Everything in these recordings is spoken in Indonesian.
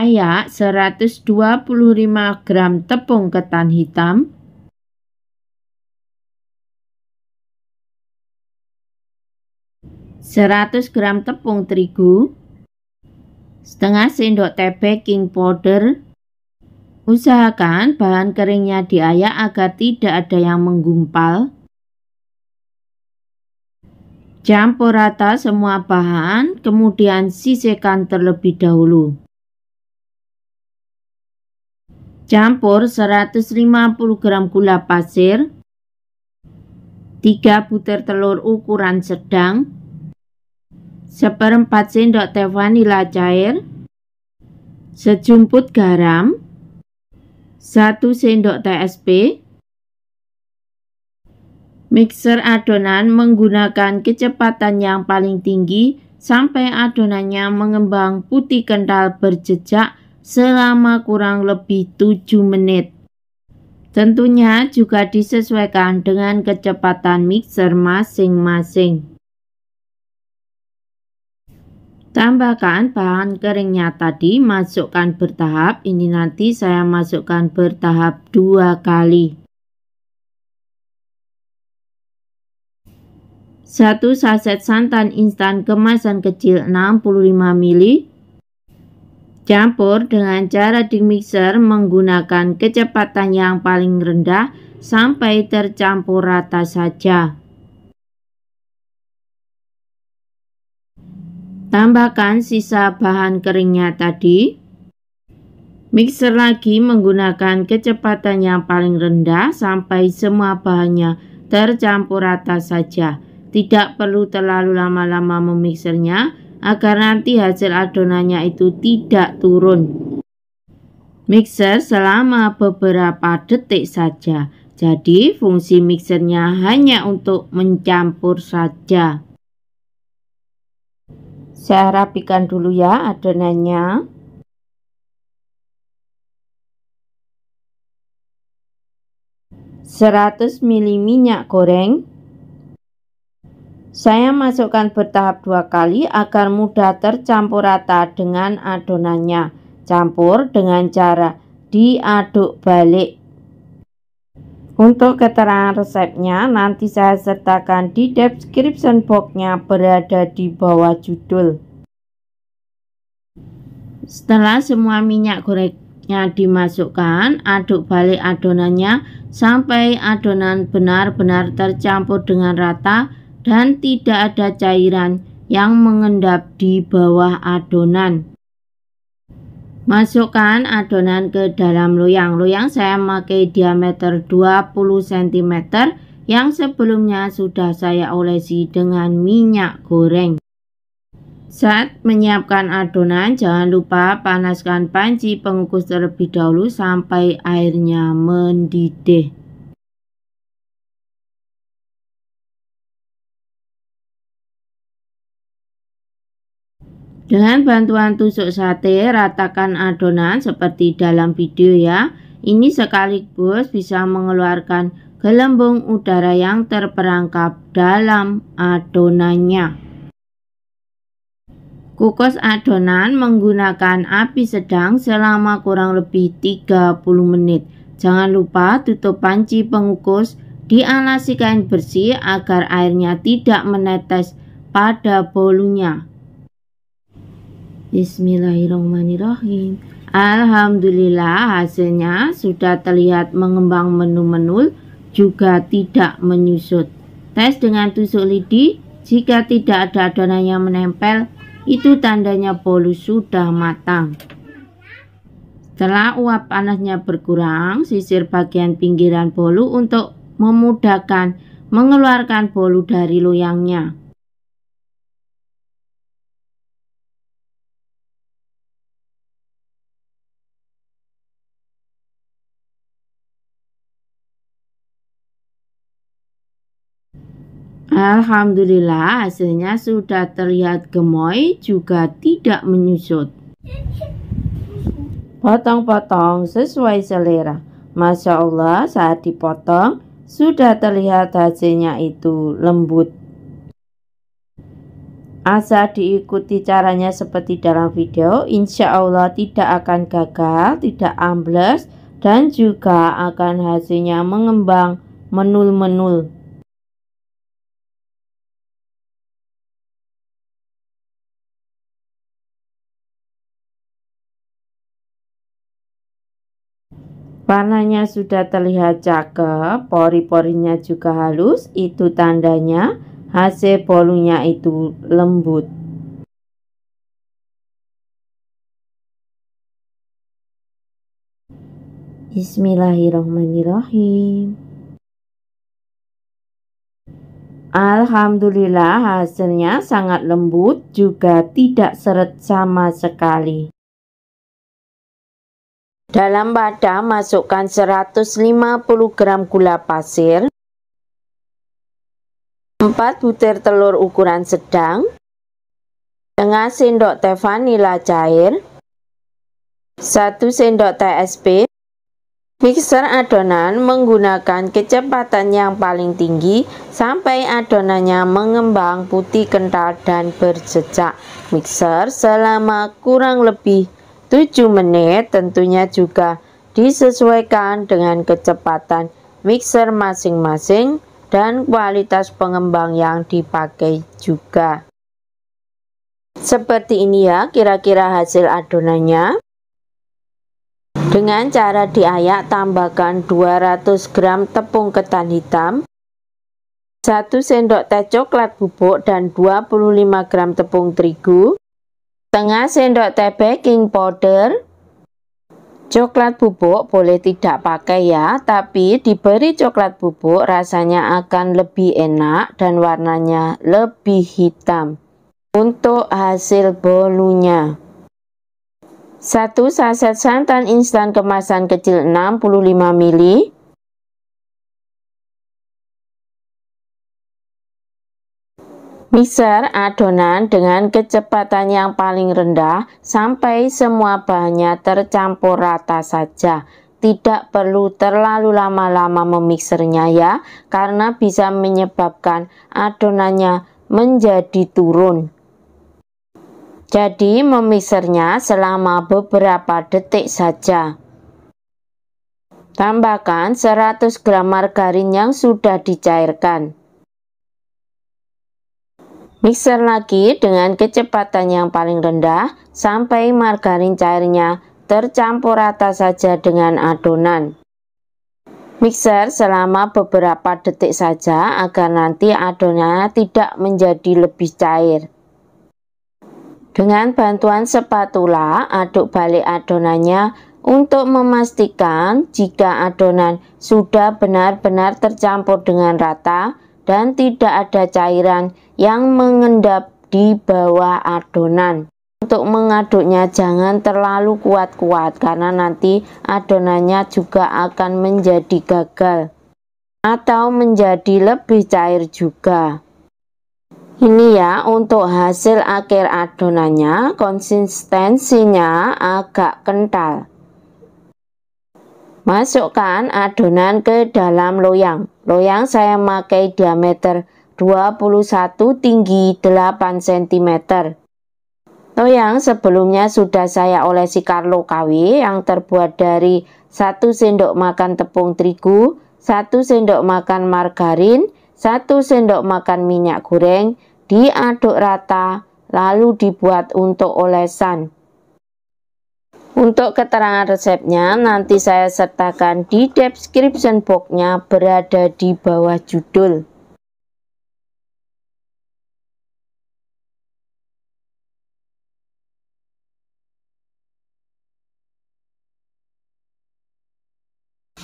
Ayak 125 gram tepung ketan hitam, 100 gram tepung terigu, setengah sendok teh baking powder. Usahakan bahan keringnya diayak agar tidak ada yang menggumpal. Campur rata semua bahan, kemudian sisihkan terlebih dahulu. Campur 150 gram gula pasir, 3 butir telur ukuran sedang, 1/4 sendok teh vanila cair, sejumput garam, 1 sendok teh SP. Mixer adonan menggunakan kecepatan yang paling tinggi sampai adonannya mengembang putih kental berjejak selama kurang lebih 7 menit. Tentunya juga disesuaikan dengan kecepatan mixer masing-masing. Tambahkan bahan keringnya tadi, masukkan bertahap. Ini nanti saya masukkan bertahap 2 kali. 1 saset santan instan kemasan kecil 65 ml. Campur dengan cara di mixer menggunakan kecepatan yang paling rendah sampai tercampur rata saja. Tambahkan sisa bahan keringnya tadi. Mixer lagi menggunakan kecepatan yang paling rendah sampai semua bahannya tercampur rata saja. Tidak perlu terlalu lama-lama memixernya agar nanti hasil adonannya itu tidak turun. Mixer selama beberapa detik saja. Jadi fungsi mixernya hanya untuk mencampur saja. Saya rapikan dulu ya adonannya. Seratus ml minyak goreng. Saya masukkan bertahap 2 kali agar mudah tercampur rata dengan adonannya. Campur dengan cara diaduk balik. Untuk keterangan resepnya nanti saya sertakan di description box-nya, berada di bawah judul. Setelah semua minyak gorengnya dimasukkan, aduk balik adonannya sampai adonan benar-benar tercampur dengan rata dan tidak ada cairan yang mengendap di bawah adonan. Masukkan adonan ke dalam loyang. Loyang saya memakai diameter 20 cm yang sebelumnya sudah saya olesi dengan minyak goreng. Saat menyiapkan adonan, jangan lupa panaskan panci pengukus terlebih dahulu sampai airnya mendidih. Dengan bantuan tusuk sate, ratakan adonan seperti dalam video ya. Ini sekaligus bisa mengeluarkan gelembung udara yang terperangkap dalam adonannya. Kukus adonan menggunakan api sedang selama kurang lebih 30 menit. Jangan lupa tutup panci pengukus, dialasi kain bersih agar airnya tidak menetes pada bolunya. Bismillahirrahmanirrahim. Alhamdulillah hasilnya sudah terlihat mengembang menul-menul, juga tidak menyusut. Tes dengan tusuk lidi, jika tidak ada adonan yang menempel, itu tandanya bolu sudah matang. Setelah uap panasnya berkurang, sisir bagian pinggiran bolu untuk memudahkan mengeluarkan bolu dari loyangnya. Alhamdulillah hasilnya sudah terlihat gemoy, juga tidak menyusut. Potong-potong sesuai selera. Masya Allah, saat dipotong sudah terlihat hasilnya itu lembut. Asal diikuti caranya seperti dalam video, insya Allah tidak akan gagal, tidak ambles, dan juga akan hasilnya mengembang menul-menul. Warnanya sudah terlihat cakep, pori-porinya juga halus, itu tandanya hasil bolunya itu lembut. Bismillahirrahmanirrahim. Alhamdulillah hasilnya sangat lembut, juga tidak seret sama sekali. Dalam wadah masukkan 150 gram gula pasir, 4 butir telur ukuran sedang, setengah sendok teh vanila cair, 1 sendok teh SP. Mixer adonan menggunakan kecepatan yang paling tinggi sampai adonannya mengembang putih kental dan berjejak. Mixer selama kurang lebih 7 menit, tentunya juga disesuaikan dengan kecepatan mixer masing-masing dan kualitas pengembang yang dipakai juga. Seperti ini ya kira-kira hasil adonannya. Dengan cara diayak, tambahkan 200 gram tepung ketan hitam, 1 sendok teh coklat bubuk dan 25 gram tepung terigu, setengah sendok teh baking powder. Coklat bubuk boleh tidak pakai ya, tapi diberi coklat bubuk rasanya akan lebih enak dan warnanya lebih hitam. Untuk hasil bolunya, 1 saset santan instan kemasan kecil 65 ml, mixer adonan dengan kecepatan yang paling rendah sampai semua bahannya tercampur rata saja. Tidak perlu terlalu lama-lama memixernya ya, karena bisa menyebabkan adonannya menjadi turun. Jadi memixernya selama beberapa detik saja. Tambahkan 100 gram margarin yang sudah dicairkan. Mixer lagi dengan kecepatan yang paling rendah sampai margarin cairnya tercampur rata saja dengan adonan. Mixer selama beberapa detik saja agar nanti adonannya tidak menjadi lebih cair. Dengan bantuan spatula, aduk balik adonannya untuk memastikan jika adonan sudah benar-benar tercampur dengan rata dan tidak ada cairan yang mengendap di bawah adonan. Untuk mengaduknya jangan terlalu kuat-kuat karena nanti adonannya juga akan menjadi gagal atau menjadi lebih cair juga. Ini ya untuk hasil akhir adonannya, konsistensinya agak kental. Masukkan adonan ke dalam loyang. Loyang saya pakai diameter 21, tinggi 8 cm. Loyang sebelumnya sudah saya olesi Carlo KW yang terbuat dari 1 sendok makan tepung terigu, 1 sendok makan margarin, 1 sendok makan minyak goreng, diaduk rata lalu dibuat untuk olesan. Untuk keterangan resepnya nanti saya sertakan di description box-nya, berada di bawah judul.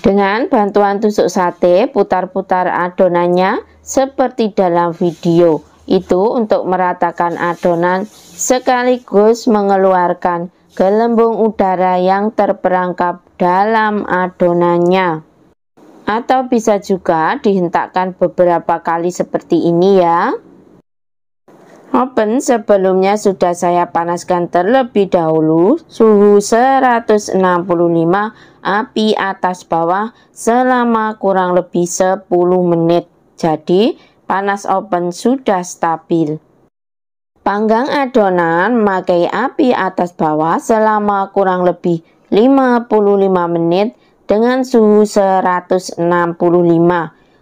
Dengan bantuan tusuk sate, putar-putar adonannya seperti dalam video. Itu untuk meratakan adonan sekaligus mengeluarkan gelembung udara yang terperangkap dalam adonannya. Atau bisa juga dihentakkan beberapa kali seperti ini ya. Oven sebelumnya sudah saya panaskan terlebih dahulu, suhu 165, api atas bawah selama kurang lebih 10 menit. Jadi panas oven sudah stabil. Panggang adonan memakai api atas bawah selama kurang lebih 55 menit dengan suhu 165.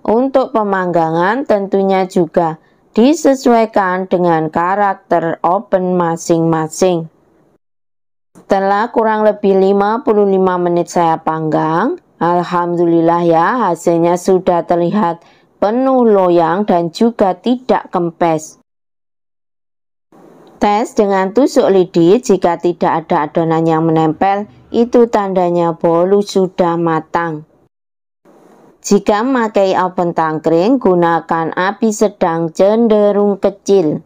Untuk pemanggangan tentunya juga disesuaikan dengan karakter oven masing-masing. Setelah kurang lebih 55 menit saya panggang, alhamdulillah ya, hasilnya sudah terlihat penuh loyang dan juga tidak kempes. Tes dengan tusuk lidi, jika tidak ada adonan yang menempel, itu tandanya bolu sudah matang. Jika memakai oven tangkring, gunakan api sedang cenderung kecil.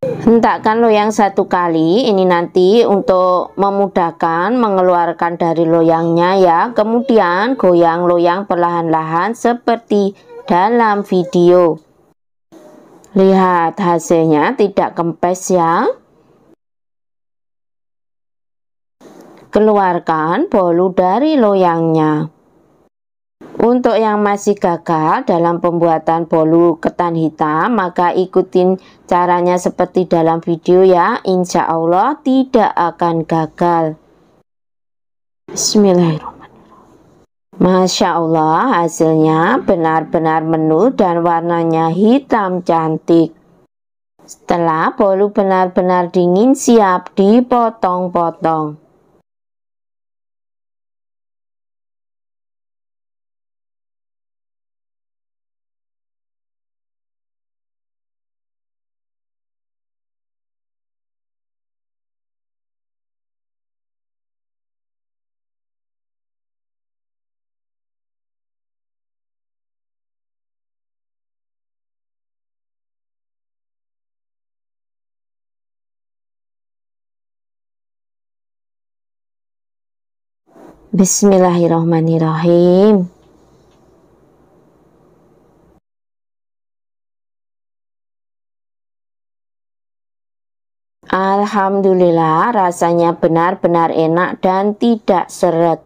Hentakkan loyang satu kali, ini nanti untuk memudahkan mengeluarkan dari loyangnya ya. Kemudian goyang loyang perlahan-lahan seperti dalam video. Lihat hasilnya tidak kempes ya. Keluarkan bolu dari loyangnya. Untuk yang masih gagal dalam pembuatan bolu ketan hitam, maka ikutin caranya seperti dalam video ya. Insya Allah tidak akan gagal. Bismillahirrahmanirrahim. Masya Allah, hasilnya benar-benar menu dan warnanya hitam cantik. Setelah bolu benar-benar dingin, siap dipotong-potong. Bismillahirrahmanirrahim. Alhamdulillah, rasanya benar-benar enak dan tidak seret.